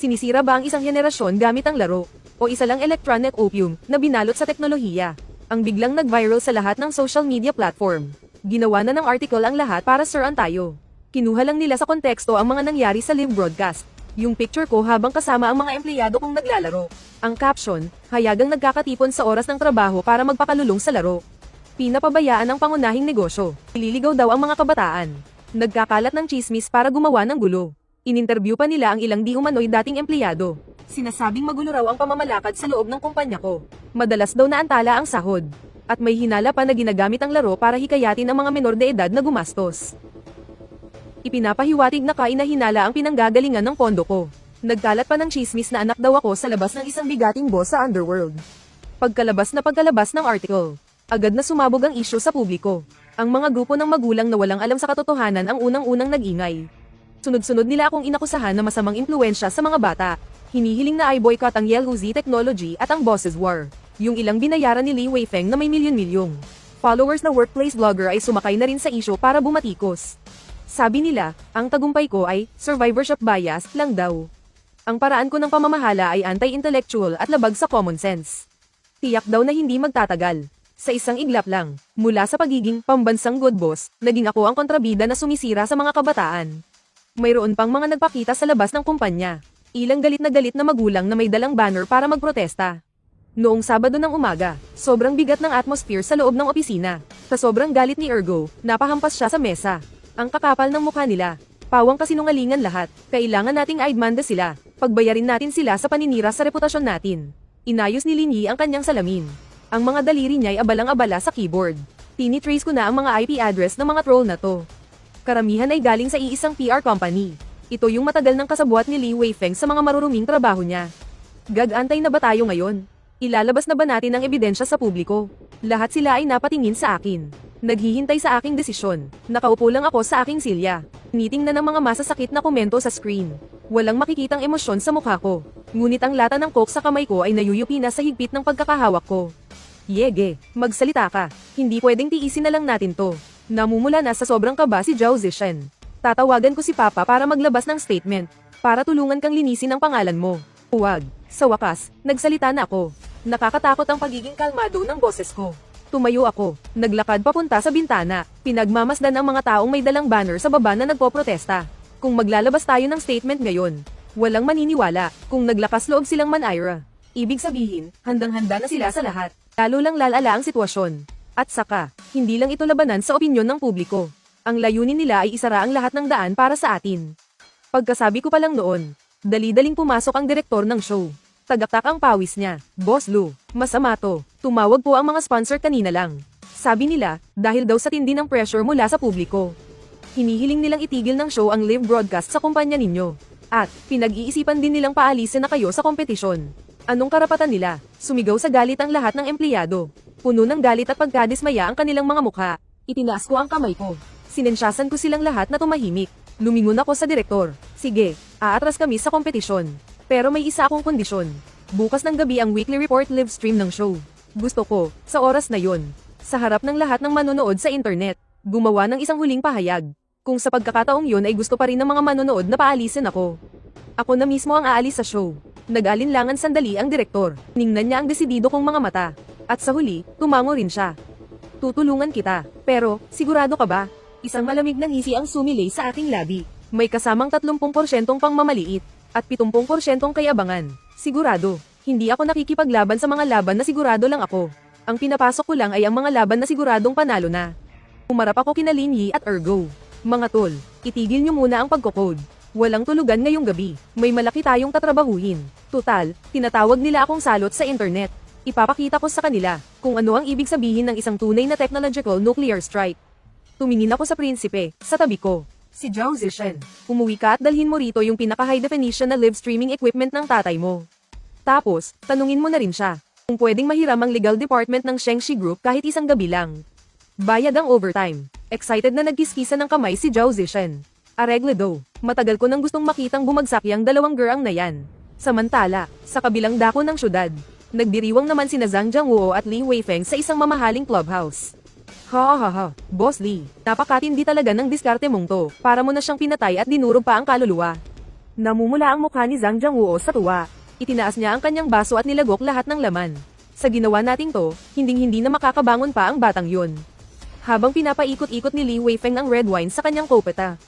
Sinisira ba ang isang henerasyon gamit ang laro? O isa lang electronic opium na binalot sa teknolohiya? Ang biglang nag-viral sa lahat ng social media platform. Ginawa na ng article ang lahat para suran tayo. Kinuha lang nila sa konteksto ang mga nangyari sa live broadcast. Yung picture ko habang kasama ang mga empleyado kong naglalaro. Ang caption, hayagang nagkakatipon sa oras ng trabaho para magpakalulong sa laro. Pinapabayaan ang pangunahing negosyo. Ililigaw daw ang mga kabataan. Nagkakalat ng chismis para gumawa ng gulo. Ininterview pa nila ang ilang di umano'y dating empleyado. Sinasabing magulo raw ang pamamalakad sa loob ng kumpanya ko. Madalas daw naantala ang sahod. At may hinala pa na ginagamit ang laro para hikayatin ang mga menor de edad na gumastos. Ipinapahiwatig na kainahinala ang pinanggagalingan ng pondo ko. Nagkalat pa ng chismis na anak daw ako sa labas ng isang bigating boss sa underworld. Pagkalabas ng article, agad na sumabog ang isyu sa publiko. Ang mga grupo ng magulang na walang alam sa katotohanan ang unang-unang nag-ingay. Sunod-sunod nila akong inakusahan na masamang impluwensya sa mga bata. Hinihiling na i-boycott ang Yellow Z Technology at ang Bosses War. Yung ilang binayaran ni Li Weifeng na may milyon-milyong followers na workplace vlogger ay sumakay na rin sa isyu para bumatikos. Sabi nila, ang tagumpay ko ay survivorship bias lang daw. Ang paraan ko ng pamamahala ay anti-intellectual at labag sa common sense. Tiyak daw na hindi magtatagal. Sa isang iglap lang, mula sa pagiging pambansang good boss, naging ako ang kontrabida na sumisira sa mga kabataan. Mayroon pang mga nagpakita sa labas ng kumpanya. Ilang galit na magulang na may dalang banner para magprotesta. Noong Sabado ng umaga, sobrang bigat ng atmosphere sa loob ng opisina. Sa sobrang galit ni Ergo, napahampas siya sa mesa. Ang kakapal ng mukha nila. Pawang kasinungalingan lahat. Kailangan nating aidmanda sila. Pagbayarin natin sila sa paninira sa reputasyon natin. Inayos ni Linyi ang kanyang salamin. Ang mga daliri niya ay abalang-abala sa keyboard. Tinitrace ko na ang mga IP address ng mga troll na to. Karamihan ay galing sa iisang PR company. Ito yung matagal ng kasabwat ni Li Weifeng sa mga maruruming trabaho niya. Gag-antay na ba tayo ngayon? Ilalabas na ba natin ang ebidensya sa publiko? Lahat sila ay napatingin sa akin. Naghihintay sa aking desisyon. Nakaupo lang ako sa aking silya. Tinitingnan ng mga masasakit na komento sa screen. Walang makikitang emosyon sa mukha ko. Ngunit ang lata ng coke sa kamay ko ay nayuyupi na sa higpit ng pagkakahawak ko. Yege, magsalita ka. Hindi pwedeng tiisin na lang natin to. Namumula na sa sobrang kaba si Zhao Zishen. Tatawagan ko si Papa para maglabas ng statement. Para tulungan kang linisin ang pangalan mo. Huwag. Sa wakas, nagsalita na ako. Nakakatakot ang pagiging kalmado ng boses ko. Tumayo ako, naglakad papunta sa bintana, pinagmamasdan ang mga taong may dalang banner sa baba na nagpoprotesta. Kung maglalabas tayo ng statement ngayon, walang maniniwala kung naglakas loob silang Manira. Ibig sabihin, handang-handa na sila sa lahat. Lalo lang lalala ang sitwasyon. At saka, hindi lang ito labanan sa opinyon ng publiko. Ang layunin nila ay isara ang lahat ng daan para sa atin. Pagkasabi ko pa lang noon, dali-daling pumasok ang direktor ng show. Tagaktak ang pawis niya. Boss Lou, masama to. Tumawag po ang mga sponsor kanina lang. Sabi nila, dahil daw sa tindi ng pressure mula sa publiko. Hinihiling nilang itigil ng show ang live broadcast sa kumpanya ninyo. At, pinag-iisipan din nilang paalisin na kayo sa kompetisyon. Anong karapatan nila? Sumigaw sa galit ang lahat ng empleyado. Puno ng galit at pagkadismaya ang kanilang mga mukha. Itinaas ko ang kamay ko. Sinensyasan ko silang lahat na tumahimik. Lumingon ako sa direktor. Sige, aatras kami sa kompetisyon. Pero may isa akong kondisyon. Bukas ng gabi ang weekly report live stream ng show. Gusto ko, sa oras na yon, sa harap ng lahat ng manonood sa internet, gumawa ng isang huling pahayag. Kung sa pagkakataong yon ay gusto pa rin ng mga manonood na paalisin ako. Ako na mismo ang aalis sa show. Nag-alinlangan sandali ang direktor. Ningnan niya ang desidido kong mga mata. At sa huli, tumango rin siya. Tutulungan kita. Pero, sigurado ka ba? Isang malamig na ngisi ang sumilay sa aking labi. May kasamang 30% pang mamaliit. At 70% kayabangan. Sigurado, hindi ako nakikipaglaban sa mga laban na sigurado lang ako. Ang pinapasok ko lang ay ang mga laban na siguradong panalo na. Umarap ako kina Linyi at Ergo. Mga tol, itigil nyo muna ang pagkokode. Walang tulugan ngayong gabi. May malaki tayong tatrabahuhin. Tutal, tinatawag nila akong salot sa internet. Ipapakita ko sa kanila kung ano ang ibig sabihin ng isang tunay na technological nuclear strike. Tumingin ako sa prinsipe, sa tabi ko. Si Zhao Zishen. Umuwi ka at dalhin mo rito yung pinaka-high definition na live streaming equipment ng tatay mo. Tapos, tanungin mo na rin siya kung pwedeng mahiram ang legal department ng Shengxi Group kahit isang gabi lang. Bayad ang overtime. Excited na nagkiskisa ng kamay si Zhao Zishen. Aregledo, matagal ko nang gustong makitang bumagsak yang dalawang gerang na yan. Samantala, sa kabilang dako ng syudad, nagdiriwang naman sina Zhang Jianguo at Li Weifeng sa isang mamahaling clubhouse. Ha, Boss Lee, napakatindi talaga ng diskarte mong to, para mo na siyang pinatay at dinurog pa ang kaluluwa. Namumula ang mukha ni Zhang Jiangwoo sa tuwa. Itinaas niya ang kanyang baso at nilagok lahat ng laman. Sa ginawa nating to, hinding-hindi na makakabangon pa ang batang yun. Habang pinapaikot-ikot ni Li Weifeng ang red wine sa kanyang kopeta.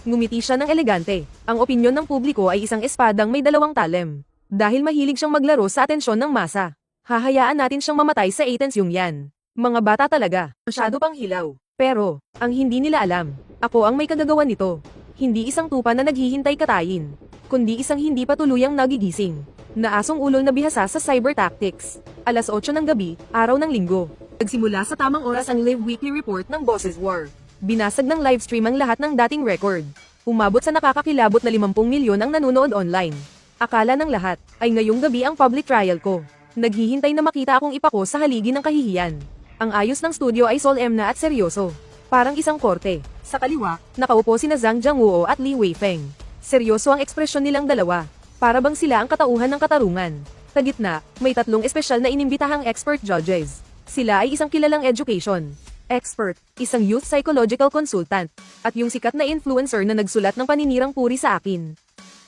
Ngumiti siya ng elegante. Ang opinyon ng publiko ay isang espadang may dalawang talem. Dahil mahilig siyang maglaro sa atensyon ng masa. Hahayaan natin siyang mamatay sa Athens yung yan. Mga bata talaga. Masyado pang hilaw. Pero, ang hindi nila alam, ako ang may kagagawan nito. Hindi isang tupa na naghihintay katayin, kundi isang hindi pa tuluyang nagigising. Na asong ulol na bihasa sa cyber tactics. Alas 8 ng gabi, araw ng linggo. Nagsimula sa tamang oras ang live weekly report ng Bosses War. Binasag ng livestream ang lahat ng dating record. Umabot sa nakakakilabot na 50 milyon ang nanonood online. Akala ng lahat, ay ngayong gabi ang public trial ko. Naghihintay na makita akong ipako sa haligi ng kahihiyan. Ang ayos ng studio ay solemn na at seryoso. Parang isang korte. Sa kaliwa, nakaupo sina Zhang Jiangwoo at Li Weifeng. Seryoso ang ekspresyon nilang dalawa. Para bang sila ang katauhan ng katarungan. Sa gitna, may tatlong espesyal na inimbitahang expert judges. Sila ay isang kilalang education expert, isang youth psychological consultant, at yung sikat na influencer na nagsulat ng paninirang puri sa akin.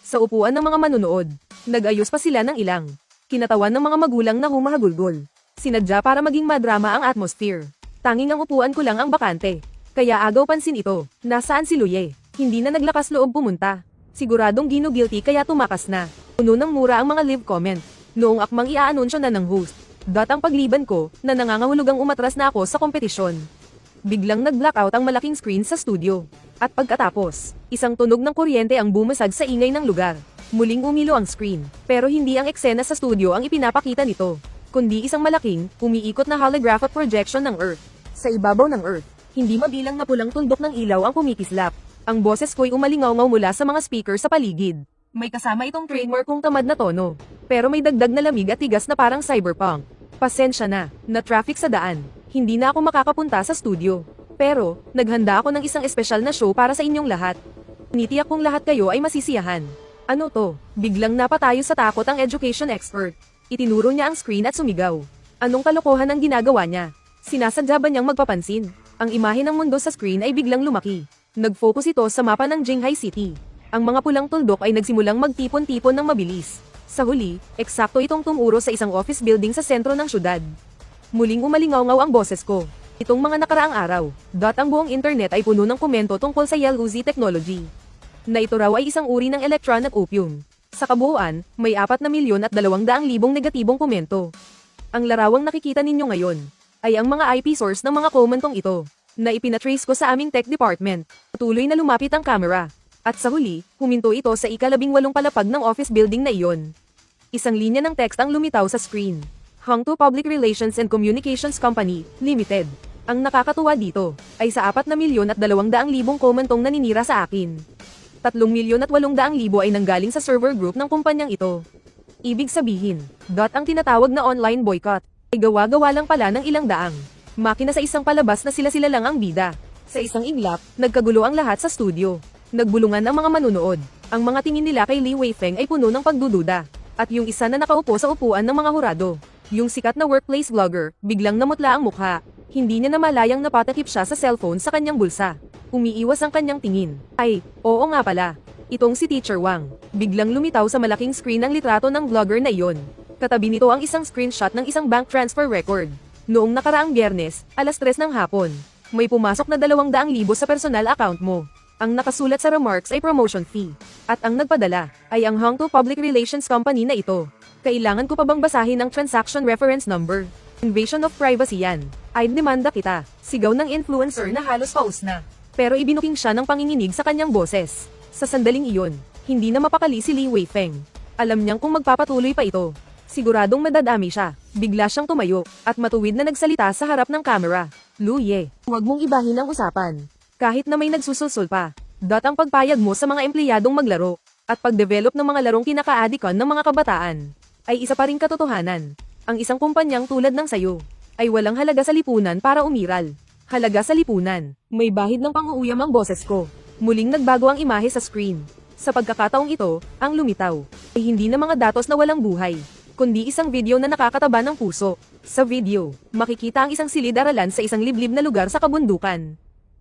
Sa upuan ng mga manunood, nag-ayos pa sila ng ilang kinatawan ng mga magulang na humahagulgol. Sinadya para maging madrama ang atmosphere. Tanging ang upuan ko lang ang bakante. Kaya agaw pansin ito. Nasaan si Luye? Hindi na naglakas loob pumunta. Siguradong gino-guilty kaya tumakas na. Puno ng mura ang mga live comment. Noong akmang i-aanunsyo na ng host. Ang pagliban ko, na nangangahulugang umatras na ako sa kompetisyon. Biglang nag-blackout ang malaking screen sa studio. At pagkatapos, isang tunog ng kuryente ang bumasag sa ingay ng lugar. Muling umilo ang screen, pero hindi ang eksena sa studio ang ipinapakita nito, kundi isang malaking, umiikot na holographic projection ng Earth. Sa ibabaw ng Earth, hindi mabilang na pulang tuldok ng ilaw ang kumikislap. Ang boses ko'y umalingaw-ngaw mula sa mga speaker sa paligid. May kasama itong trademark kong tamad na tono, pero may dagdag na lamig at tigas na parang cyberpunk. Pasensya na traffic sa daan. Hindi na ako makakapunta sa studio. Pero, naghanda ako ng isang espesyal na show para sa inyong lahat. Nitiyak kong lahat kayo ay masisiyahan. Ano to? Biglang napatayo sa takot ang education expert. Itinuro niya ang screen at sumigaw. Anong kalokohan ang ginagawa niya? Sinasadya ba niyang magpapansin? Ang imahe ng mundo sa screen ay biglang lumaki. Nag-focus ito sa mapa ng Jinghai City. Ang mga pulang tuldok ay nagsimulang magtipon-tipon ng mabilis. Sa huli, eksakto itong tumuro sa isang office building sa sentro ng syudad. Muling umalingaw-ngaw ang boses ko. Itong mga nakaraang araw, ang buong internet ay puno ng komento tungkol sa Yaluzi technology. Na ito raw ay isang uri ng electronic opium. Sa kabuuan, may 4,200,000 negatibong komento. Ang larawang nakikita ninyo ngayon, ay ang mga IP source ng mga komentong ito, na ipinatrace ko sa aming tech department. Patuloy na lumapit ang camera. At sa huli, huminto ito sa ika-18 palapag ng office building na iyon. Isang linya ng text ang lumitaw sa screen. Hangtu Public Relations and Communications Company, Limited. Ang nakakatuwa dito, ay sa 4,200,000 komentong naninira sa akin. 3,800,000 ay nanggaling sa server group ng kumpanyang ito. Ibig sabihin, ang tinatawag na online boycott, ay gawa-gawa lang pala ng ilang daang makina sa isang palabas na sila-sila lang ang bida. Sa isang iglap, nagkagulo ang lahat sa studio. Nagbulungan ang mga manunood. Ang mga tingin nila kay Li Weifeng ay puno ng pagdududa. At yung isa na nakaupo sa upuan ng mga hurado, yung sikat na workplace vlogger, biglang namutla ang mukha. Hindi niya namalayang napatakip siya sa cellphone sa kanyang bulsa. Umiiwas ang kanyang tingin. Ay, oo nga pala. Itong si Teacher Wang. Biglang lumitaw sa malaking screen ang litrato ng vlogger na iyon. Katabi nito ang isang screenshot ng isang bank transfer record. Noong nakaraang Biyernes, alas 3 ng hapon, may pumasok na 200,000 sa personal account mo. Ang nakasulat sa remarks ay promotion fee. At ang nagpadala ay ang Hangtu Public Relations Company na ito. Kailangan ko pa bang basahin ang transaction reference number? Invasion of privacy yan. I'd demanda kita. Sigaw ng influencer na halos paus na. Pero ibinuking siya ng panginginig sa kanyang boses. Sa sandaling iyon, hindi na mapakali si Li Weifeng. Alam niyang kung magpapatuloy pa ito, siguradong madadami siya. Bigla siyang tumayo, at matuwid na nagsalita sa harap ng camera. Luye, huwag mong ibahin ang usapan. Kahit na may nagsusulsul pa, ang pagpayag mo sa mga empleyadong maglaro, at pag-develop ng mga larong kinaka-addikan ng mga kabataan, ay isa pa ring katotohanan. Ang isang kumpanyang tulad ng sayo, ay walang halaga sa lipunan para umiral. Halaga sa lipunan. May bahid ng pang-uuyam ang boses ko. Muling nagbago ang imahe sa screen. Sa pagkakataong ito, ang lumitaw, ay hindi na mga datos na walang buhay, kundi isang video na nakakataba ng puso. Sa video, makikita ang isang silid-aralan sa isang liblib na lugar sa kabundukan.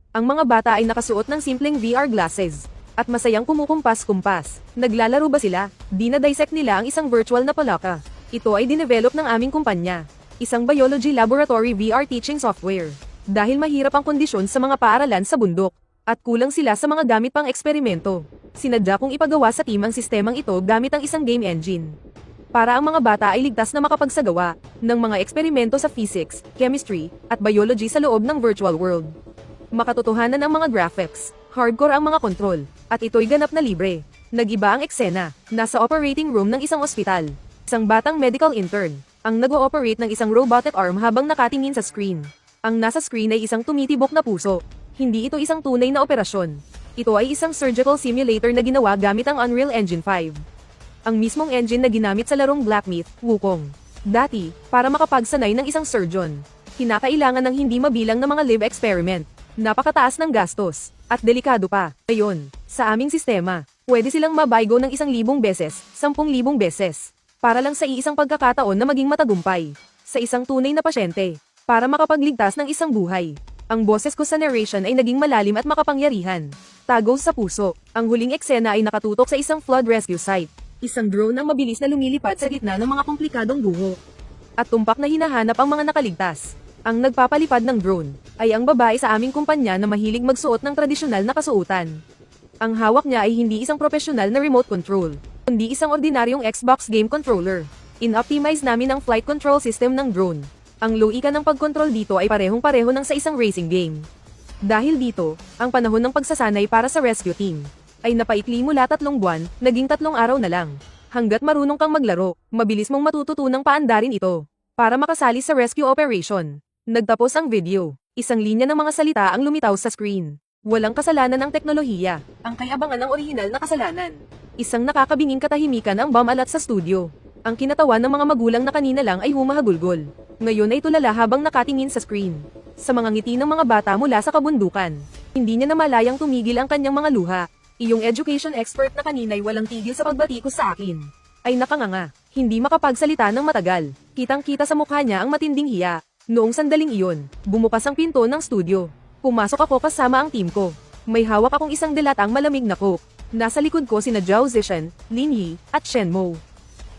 Ang mga bata ay nakasuot ng simpleng VR glasses, At masayang kumukumpas-kumpas. Naglalaro ba sila? Dinadissect nila ang isang virtual na palaka. Ito ay dinevelop ng aming kumpanya. Isang biology laboratory VR teaching software. Dahil mahirap ang kondisyon sa mga paaralan sa bundok, at kulang sila sa mga gamit pang eksperimento, sinadya kong ipagawa sa team ang sistemang ito gamit ang isang game engine. Para ang mga bata ay ligtas na makapagsagawa ng mga eksperimento sa physics, chemistry, at biology sa loob ng virtual world. Makatotohanan ang mga graphics, hardcore ang mga control, at ito'y ganap na libre. Nag-iba ang eksena, nasa operating room ng isang ospital. Isang batang medical intern, ang nag-ooperate ng isang robotic arm habang nakatingin sa screen. Ang nasa screen ay isang tumitibok na puso. Hindi ito isang tunay na operasyon. Ito ay isang surgical simulator na ginawa gamit ang Unreal Engine 5. Ang mismong engine na ginamit sa larong Black Myth, Wukong. Dati, para makapagsanay ng isang surgeon, kinakailangan ng hindi mabilang na mga live experiment. Napakataas ng gastos, at delikado pa. Ngayon, sa aming sistema, pwede silang mabaygo ng 1,000 beses, 10,000 beses, para lang sa iisang pagkakataon na maging matagumpay, sa isang tunay na pasyente, para makapagligtas ng isang buhay. Ang boses ko sa narration ay naging malalim at makapangyarihan. Tago sa puso, ang huling eksena ay nakatutok sa isang flood rescue site. Isang drone ang mabilis na lumilipad sa gitna ng mga komplikadong guho. At tumpak na hinahanap ang mga nakaligtas. Ang nagpapalipad ng drone ay ang babae sa aming kumpanya na mahilig magsuot ng tradisyonal na kasuotan. Ang hawak niya ay hindi isang profesional na remote control, kundi isang ordinaryong Xbox game controller. In-optimize namin ang flight control system ng drone. Ang loika ng pagkontrol dito ay parehong-pareho ng sa isang racing game. Dahil dito, ang panahon ng pagsasanay para sa rescue team ay napaikli mula 3 buwan, naging 3 araw na lang. Hanggat marunong kang maglaro, mabilis mong matututunang paandarin ito para makasali sa rescue operation. Nagtapos ang video. Isang linya ng mga salita ang lumitaw sa screen. Walang kasalanan ng teknolohiya. Ang kayabangan ng orihinal na kasalanan. Isang nakakabinging katahimikan ang bumalat sa studio. Ang kinatawan ng mga magulang na kanina lang ay humahagulgol. Ngayon ay tulala habang nakatingin sa screen. Sa mga ngiti ng mga bata mula sa kabundukan. Hindi niya namalayang tumigil ang kanyang mga luha. Iyong education expert na kanina'y walang tigil sa pagbatikos sa akin. Ay nakanganga. Hindi makapagsalita ng matagal. Kitang-kita sa mukha niya ang matinding hiya. Noong sandaling iyon, bumukas ang pinto ng studio. Pumasok ako kasama ang team ko. May hawak akong isang dilatang malamig na coke. Nasa likod ko sina Zhao Zishan, Lin Yi, at Shen Mo.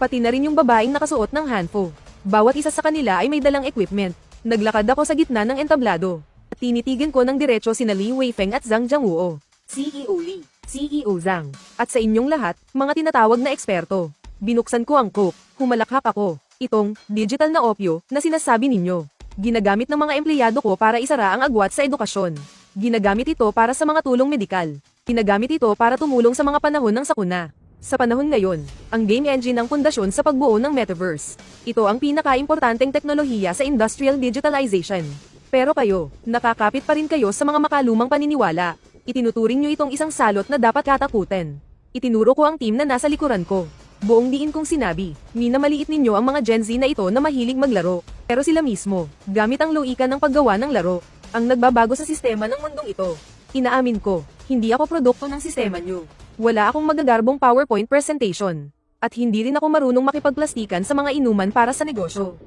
Pati na rin yung babaeng nakasuot ng hanfo. Bawat isa sa kanila ay may dalang equipment. Naglakad ako sa gitna ng entablado. At tinitigan ko ng diretso sina Li Weifeng at Zhang Jianguo. CEO Li, CEO Zhang. At sa inyong lahat, mga tinatawag na eksperto. Binuksan ko ang coke. Humalakhak ako. Itong digital na opyo na sinasabi ninyo. Ginagamit ng mga empleyado ko para isara ang agwat sa edukasyon. Ginagamit ito para sa mga tulong medikal. Ginagamit ito para tumulong sa mga panahon ng sakuna. Sa panahon ngayon, ang game engine ang pundasyon sa pagbuo ng metaverse. Ito ang pinaka-importanteng teknolohiya sa industrial digitalization. Pero kayo, nakakapit pa rin kayo sa mga makalumang paniniwala. Itinuturing nyo itong isang salot na dapat katakutin. Itinuro ko ang team na nasa likuran ko. Buong diin kong sinabi, minamaliit ninyo ang mga Gen Z na ito na mahilig maglaro. Pero sila mismo, gamit ang loika ng paggawa ng laro, ang nagbabago sa sistema ng mundong ito. Inaamin ko, hindi ako produkto ng sistema nyo. Wala akong magagarbong PowerPoint presentation. At hindi rin ako marunong makipagplastikan sa mga inuman para sa negosyo.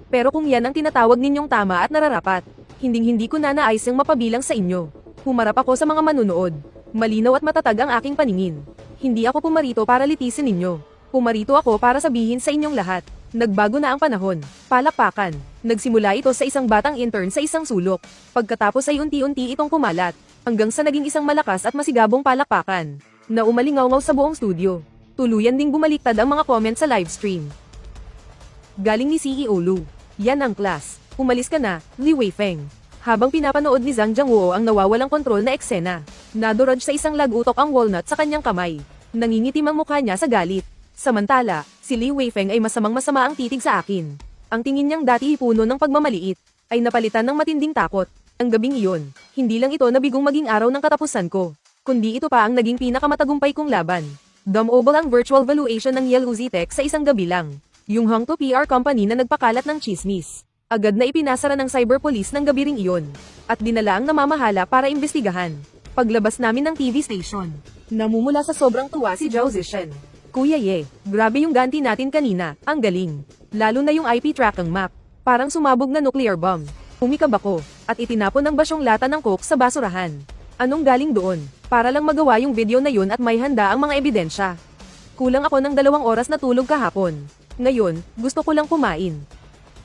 Pero kung yan ang tinatawag ninyong tama at nararapat, hinding-hindi ko na naayos yung mapabilang sa inyo. Humarap ako sa mga manunood. Malinaw at matatag ang aking paningin. Hindi ako pumarito para litisin ninyo. Pumarito ako para sabihin sa inyong lahat, nagbago na ang panahon. Palakpakan. Nagsimula ito sa isang batang intern sa isang sulok. Pagkatapos ay unti-unti itong kumalat, hanggang sa naging isang malakas at masigabong palakpakan, na umalingaw-ngaw sa buong studio. Tuluyan ding bumaliktad ang mga comment sa livestream. Galing ni CEO Lu. Yan ang class. Umalis ka na, Li Weifeng. Habang pinapanood ni Zhang Jianguo ang nawawalang kontrol na eksena, naduraj sa isang lagutok ang walnut sa kanyang kamay. Nangingitim ang mukha niya sa galit. Samantala, si Li Weifeng ay masamang-masama ang titig sa akin. Ang tingin niyang dati puno ng pagmamaliit, ay napalitan ng matinding takot. Ang gabing iyon, hindi lang ito nabigong maging araw ng katapusan ko, kundi ito pa ang naging pinakamatagumpay kong laban. Dumobble ang virtual valuation ng Yellow Tech sa isang gabi lang. Yung Hangto PR company na nagpakalat ng chismis. Agad na ipinasara ng cyber police ng gabi ring iyon, at dinala ang namamahala para imbestigahan. Paglabas namin ng TV station, namumula sa sobrang tuwa si Zhao Zishan. Kuya Ye, grabe yung ganti natin kanina, ang galing. Lalo na yung IP tracking map, parang sumabog na nuclear bomb. Umikab ako, at itinapon ang basyong lata ng coke sa basurahan. Anong galing doon? Para lang magawa yung video na yun at may handa ang mga ebidensya. Kulang ako ng 2 oras na tulog kahapon. Ngayon, gusto ko lang kumain.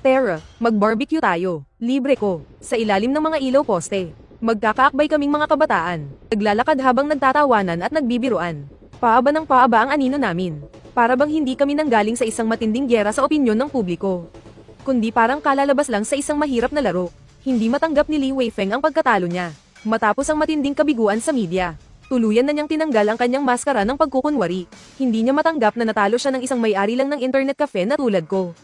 Tara, mag-barbecue tayo. Libre ko. Sa ilalim ng mga ilaw poste. Magkakaakbay kaming mga kabataan. Naglalakad habang nagtatawanan at nagbibiruan. Paaba ng paaba ang anino namin. Para bang hindi kami nanggaling sa isang matinding gyera sa opinyon ng publiko. Kundi parang kalalabas lang sa isang mahirap na laro. Hindi matanggap ni Li Weifeng ang pagkatalo niya. Matapos ang matinding kabiguan sa media. Tuluyan na niyang tinanggal ang kanyang maskara ng pagkukunwari. Hindi niya matanggap na natalo siya ng isang may-ari lang ng internet cafe na tulad ko.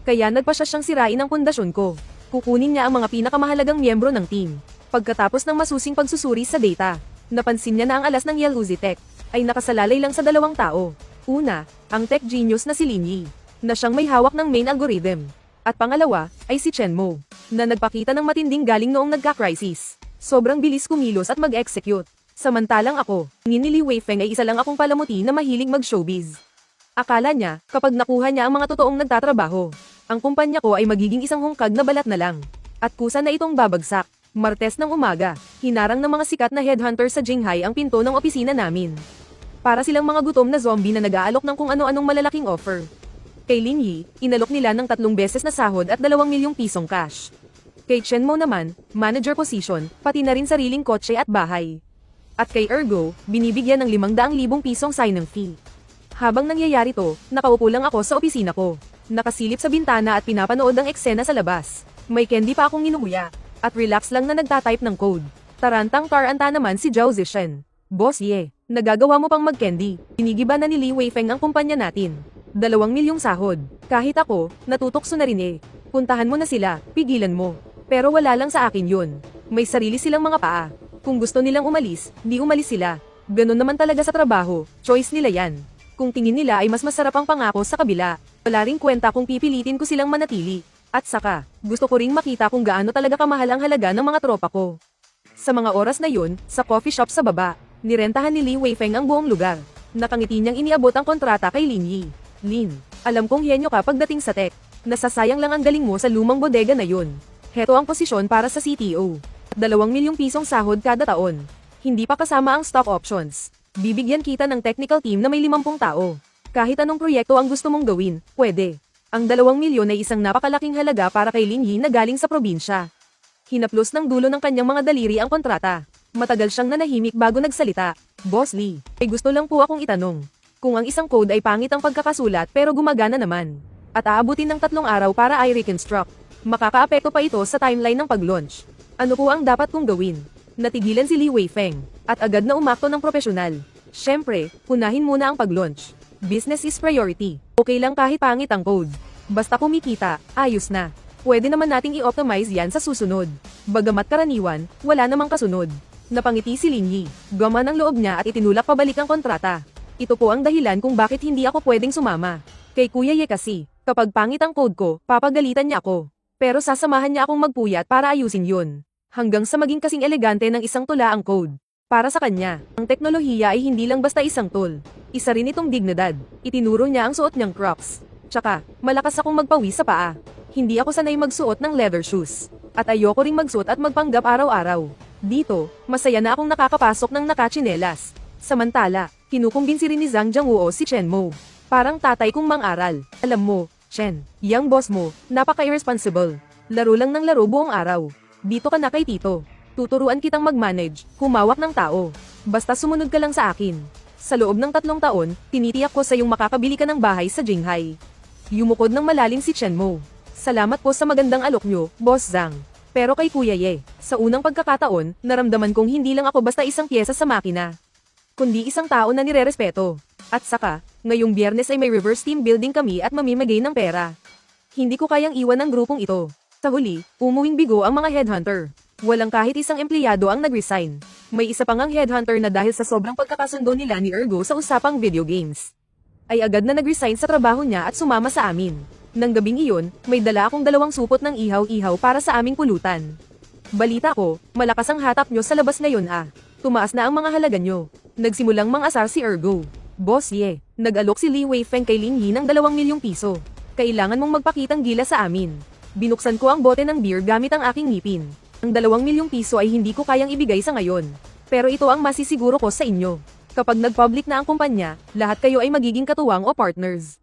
Kaya nagpasya siyang sirain ang pundasyon ko. Kukunin niya ang mga pinakamahalagang miyembro ng team. Pagkatapos ng masusing pagsusuri sa data, napansin niya na ang alas ng Yellozy Tech ay nakasalalay lang sa 2 tao. Una, ang tech genius na si Lin Yi, na siyang may hawak ng main algorithm. At pangalawa, ay si Chen Mo, na nagpakita ng matinding galing noong nagka-crisis. Sobrang bilis kumilos at mag-execute. Samantalang ako, tingin ni Li Weifeng ay isa lang akong palamuti na mahilig mag-showbiz. Akala niya, kapag nakuha niya ang mga totoong nagtatrabaho, ang kumpanya ko ay magiging isang hungkag na balat na lang. At kusa na itong babagsak. Martes ng umaga, hinarang ng mga sikat na headhunter sa Jinghai ang pinto ng opisina namin. Para silang mga gutom na zombie na nag-aalok ng kung ano-anong malalaking offer. Kay Lin Yi, inalok nila ng 3 beses na sahod at 2 milyong pisong cash. Kay Chen Mo naman, manager position, pati na rin sariling kotse at bahay. At kay Ergo, binibigyan ng 500,000 pisong signing fee. Habang nangyayari to, nakaupo lang ako sa opisina ko. Nakasilip sa bintana at pinapanood ang eksena sa labas. May candy pa akong inuuya. At relax lang na nagtatype ng code. Tarantang taranta naman si Zhao Zishen. Boss Ye, nagagawa mo pang mag-candy. Pinigiba na ni Li Weifeng ang kumpanya natin. 2 milyong sahod. Kahit ako, natutokso na rin eh. Puntahan mo na sila, pigilan mo. Pero wala lang sa akin yun. May sarili silang mga paa. Kung gusto nilang umalis, di umalis sila. Ganon naman talaga sa trabaho, choice nila yan. Kung tingin nila ay mas masarap ang pangako sa kabila, wala ring kwenta kung pipilitin ko silang manatili. At saka, gusto ko ring makita kung gaano talaga kamahal ang halaga ng mga tropa ko. Sa mga oras na yun, sa coffee shop sa baba, nirentahan ni Li Weifeng ang buong lugar. Nakangiti niyang iniabot ang kontrata kay Lin Yi. Lin, alam kong henyo ka pagdating sa tech. Nasasayang lang ang galing mo sa lumang bodega na yun. Heto ang posisyon para sa CTO. 2 milyong pisong sahod kada taon. Hindi pa kasama ang stock options. Bibigyan kita ng technical team na may 50 tao. Kahit anong proyekto ang gusto mong gawin, pwede. Ang 2 milyon ay isang napakalaking halaga para kay Lin Yi na galing sa probinsya. Hinaplos ng dulo ng kanyang mga daliri ang kontrata. Matagal siyang nanahimik bago nagsalita. Boss Lee, ay gusto lang po akong itanong. Kung ang isang code ay pangit ang pagkakasulat pero gumagana naman. At aabutin ng 3 araw para i-reconstruct. Makakaapekto pa ito sa timeline ng pag-launch. Ano po ang dapat kong gawin? Natigilan si Li Weifeng. At agad na umakto ng propesyonal. Siyempre, unahin muna ang pag-launch. Business is priority. Okay lang kahit pangit ang code. Basta kumikita, ayos na. Pwede naman nating i-optimize yan sa susunod. Bagamat karaniwan, wala namang kasunod. Napangiti si Lin Yi. Gama ng loob niya at itinulak pabalik ang kontrata. Ito po ang dahilan kung bakit hindi ako pwedeng sumama. Kay Kuya Ye kasi, kapag pangit ang code ko, papagalitan niya ako. Pero sasamahan niya akong magpuyat para ayusin yun. Hanggang sa maging kasing elegante ng isang tula ang code. Para sa kanya, ang teknolohiya ay hindi lang basta isang tool. Isa rin itong dignidad. Itinuro niya ang suot niyang Crocs. Tsaka, malakas akong magpawis sa paa. Hindi ako sanay magsuot ng leather shoes. At ayoko ring magsuot at magpanggap araw-araw. Dito, masaya na akong nakakapasok ng nakatsinelas. Samantala, kinukumbinsi rin ni Zhang Jianghuo si Chen Mo. Parang tatay kong mang-aral. Alam mo, Chen, yang boss mo, napaka-irresponsible. Laro lang ng laro buong araw. Dito ka na kay Tito. Tuturuan kitang mag-manage, humawak ng tao. Basta sumunod ka lang sa akin. Sa loob ng 3 taon, tinitiyak ko sa iyong makakabili ka ng bahay sa Jinghai. Yumukod ng malalim si Chen Mo. Salamat po sa magandang alok nyo, Boss Zhang. Pero kay Kuya Ye, sa unang pagkakataon, naramdaman kong hindi lang ako basta isang pyesa sa makina. Kundi isang tao na nirerespeto. At saka, ngayong Biyernes ay may reverse team building kami at mamimigay ng pera. Hindi ko kayang iwan ang grupong ito. Sa huli, umuwing bigo ang mga headhunter. Walang kahit isang empleyado ang nag-resign. May isa pang ang headhunter na dahil sa sobrang pagkakasundo nila ni Ergo sa usapang video games, ay agad na nag-resign sa trabaho niya at sumama sa amin. Nang gabing iyon, may dala akong 2 supot ng ihaw-ihaw para sa aming pulutan. Balita ko, malakas ang hatak nyo sa labas ngayon ah. Tumaas na ang mga halaga nyo. Nagsimulang mang-asar si Ergo. Boss Ye, nag-alok si Li Weifeng kay Lin Yi ng 2 milyong piso. Kailangan mong magpakitang gila sa amin. Binuksan ko ang bote ng beer gamit ang aking ngipin. Ang 2 milyong piso ay hindi ko kayang ibigay sa ngayon. Pero ito ang masisiguro ko sa inyo. Kapag nag-public na ang kumpanya, lahat kayo ay magiging katuwang o partners.